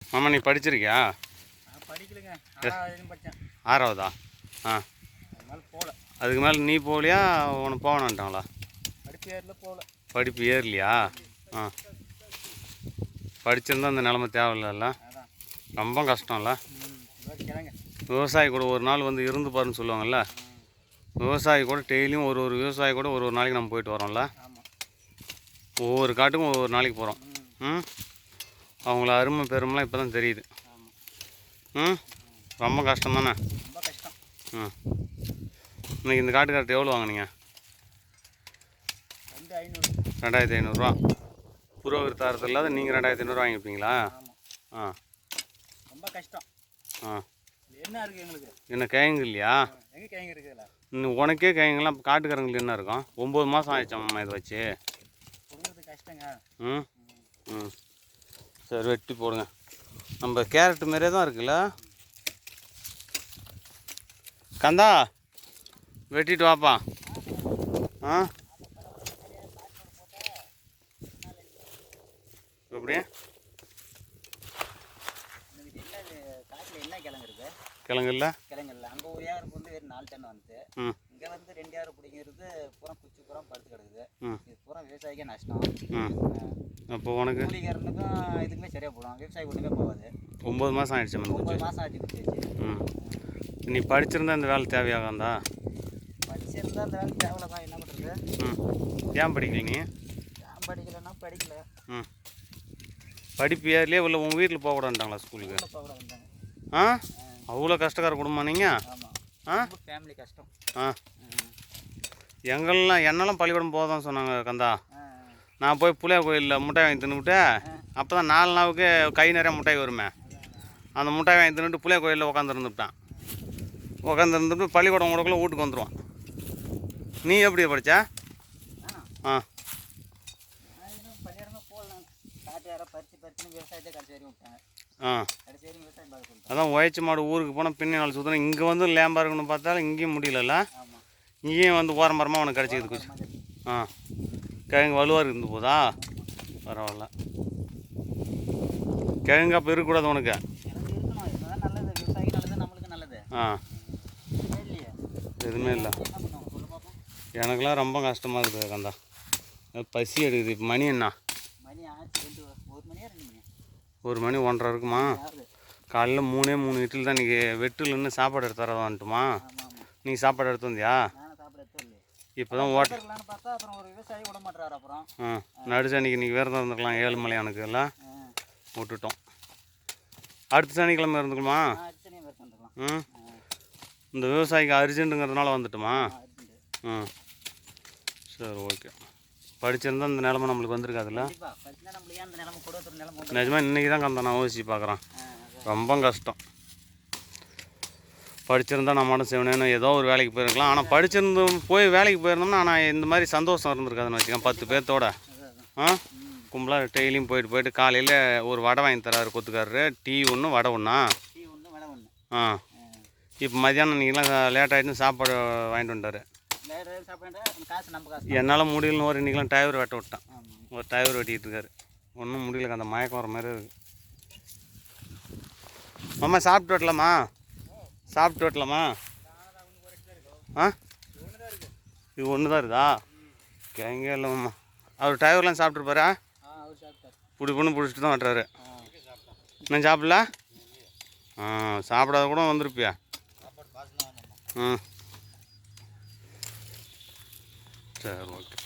மாமா நீ படிச்சிருக்கியா? படிக்கலைங்க, படித்தேன். 6வதா? ஆ, போகல. அதுக்கு மேலே நீ போகலையா? உனக்கு போகணுன்ட்டாங்களா? படிப்பு ஏரில் போகல. படிப்பு ஏறலையா? ஆ, படிச்சிருந்தா அந்த நிலமை தேவையில்லைல்ல. ரொம்ப கஷ்டம்ல. விவசாயி கூட ஒரு நாள் வந்து இருந்து பாருன்னு சொல்லுவாங்கள்ல. விவசாயி கூட டெய்லியும் ஒரு விவசாயி கூட ஒரு நாளைக்கு நம்ம போயிட்டு வரோம்ல. ஒவ்வொரு காட்டுக்கும் ஒவ்வொரு நாளைக்கு போகிறோம். ம், அவங்கள அருமை பெருமைலாம் இப்போ தான் தெரியுது. ம், ரொம்ப கஷ்டம் தானே. ம், இன்றைக்கி இந்த காட்டுக்காரர்கிட்ட எவ்வளோ வாங்கினீங்க? 2500 புரோகிர் தாரத்தில் இல்லாத நீங்கள் 2500 வாங்கிப்பீங்களா? ஆ, ரொம்ப கஷ்டம். ஆ, என்ன இருக்குது எங்களுக்கு? என்ன கிழங்கு இல்லையா? எங்கே கிழங்கு இருக்குதுல்ல? இன்னும் உனக்கே கிழங்குலாம் காட்டுக்காரங்களுக்கு என்ன இருக்கும்? 9 மாதம் ஆயிடுச்சாம்மா இதை வச்சு. கஷ்டங்க. ம், ம், சரி வெட்டி போடுங்க. நம்ம கேரட்டு மாரியே தான் இருக்குல்ல. கந்தா வெட்டிட்டு வாப்பா. ஆ, எப்படி கிழங்கு இல்லை? கிழங்கு இல்லை. அங்கே ஒரு ஏக்கருக்கு வந்து வெறும் 4 டன் வந்து இங்கே வந்து 2 ஏக்கர் பிடிங்கிறது பூரா குச்சி பூரா படுத்து கிடக்குது. இது பூரா விவசாயிக்கே நஷ்டம். அப்போ உனக்கு கூலிக்காரனுக்கும் இதுக்குமே சரியாக போடும், விவசாயி ஒன்றுமே போகாது. 9 மாதம் ஆயிடுச்சு. 9 மாதம் ஆச்சு குடிச்சு. நீ படிச்சிருந்தா இந்த வேலை தேவையாகாந்தா? படிச்சிருந்தா இந்த வேலை தேவையில்ல தான். என்ன பண்ணுறது? ஏன் படிக்கல நீ? ஏன் படிக்கலைன்னா படிக்கல. படிப்பு ஏர்லேயே உள்ள உங்கள் வீட்டில் போகக்கூடாதுட்டாங்களா ஸ்கூலுக்கு? போகக்கூடாதுட்டாங்க. ஆ, அவ்வளோ கஷ்டக்கார குடும்பம் நீங்கள்? ஆ, ஃபேமிலி கஷ்டம். ஆ, என்னெல்லாம் பள்ளிக்கூடம் போதான் சொன்னாங்க கந்தா. நான் போய் புளியா கோயிலில் முட்டாய் வாங்கி தின்னுவிட்டு அப்போ தான் 4 நாளுக்கு கை நிறைய முட்டாய் வருமே. அந்த முட்டாய் வாங்கி தின்னுட்டு புளியா கோயிலில் உட்காந்துருந்துட்டான். உட்காந்துருந்துட்டு பள்ளிக்கூடம் கூடக்குள்ளே வீட்டுக்கு வந்துடுவான். நீ எப்படி படித்தா? ஆ, ஆ, அதான் உழைச்சி மாடு ஊருக்கு போனால் பின்னி நாள் சுற்றணும். இங்கே வந்து லேம்பாக இருக்கணும்னு பார்த்தாலும் இங்கேயும் முடியலல்ல. இங்கேயும் வந்து ஓரம்பரமாக உனக்கு கிடச்சிக்குது குச்சி. ஆ, கிழங்கு வலுவாக இருந்து போதா? பரவாயில்ல. கிழங்கு அப்போ இருக்கக்கூடாது உனக்கு. ஆ, எதுவுமே இல்லை. எனக்கெல்லாம் ரொம்ப கஷ்டமாக இருக்குது கந்தா. பசி எடுக்குது. இப்போ மணி என்ன? 1 மணி 1:30 இருக்குமா? காலையில் 3 இட்லி தான். இன்றைக்கி வெட்டில்னு சாப்பாடு எடுத்து தரதான்ட்டுமா? நீங்கள் சாப்பாடு எடுத்து வந்தியா? இப்போ தான் நடு சனிக்கு இன்றைக்கி விரதம் இருந்துக்கலாம். 7 மலையானுக்கு எல்லாம் விட்டுட்டோம். அடுத்த சனிக்கிழமை இருந்துக்குமா? ம், இந்த விவசாயிக்கு அர்ஜென்ட்டுங்கிறதுனால வந்துட்டுமா? ம், சரி ஓகே. படிச்சிருந்தா இந்த நிலமை நம்மளுக்கு வந்திருக்காதுல்ல. நிஜமாக இன்றைக்கி தான் கந்தா நான் யோசிச்சு பார்க்குறேன். ரொம்ப கஷ்டம். படிச்சிருந்தா நம்ம மட்டும் செய்வனேன்னு ஏதோ ஒரு வேலைக்கு போயிருக்கலாம். ஆனால் படிச்சிருந்து போய் வேலைக்கு போயிருந்தோம்னா ஆனால் இந்த மாதிரி சந்தோஷம் இருந்திருக்காதுன்னு வச்சுக்கேன். 10 பேர்த்தோட கும்பலாக டெய்லியும் போயிட்டு காலையில் ஒரு வடை வாங்கி தராரு கொத்துக்காரரு. டீ ஒன்று வடை ஒன்றா? ஆ, இப்போ மதியானம் நீங்களாம் லேட் ஆகிட்டுன்னு சாப்பாடு வாங்கிட்டு வந்துட்டார். என்னால் முடியலன்னு ஒரு இன்றைக்கெலாம் டயர் வெட்ட விட்டான். ஒரு டயர் வெட்டிக்கிட்டு இருக்காரு. ஒன்றும் முடியல. அந்த மயக்கம் வர மாதிரி இருக்குது. அம்மா சாப்பிட்டு வரலாமா? சாப்பிட்டு வரலாமா? ஆ, இது ஒன்று தான் இருக்குதா? எங்கே இல்லைம்மா. அவர் டயர்லாம் சாப்பிட்ருப்பாரா? பிடிச்சிட்டு தான் வெட்டுறாரு. இன்னும் சாப்பிடல? ஆ, சாப்பிடாத கூட வந்துருப்பியா? ம், சரி ஓகே.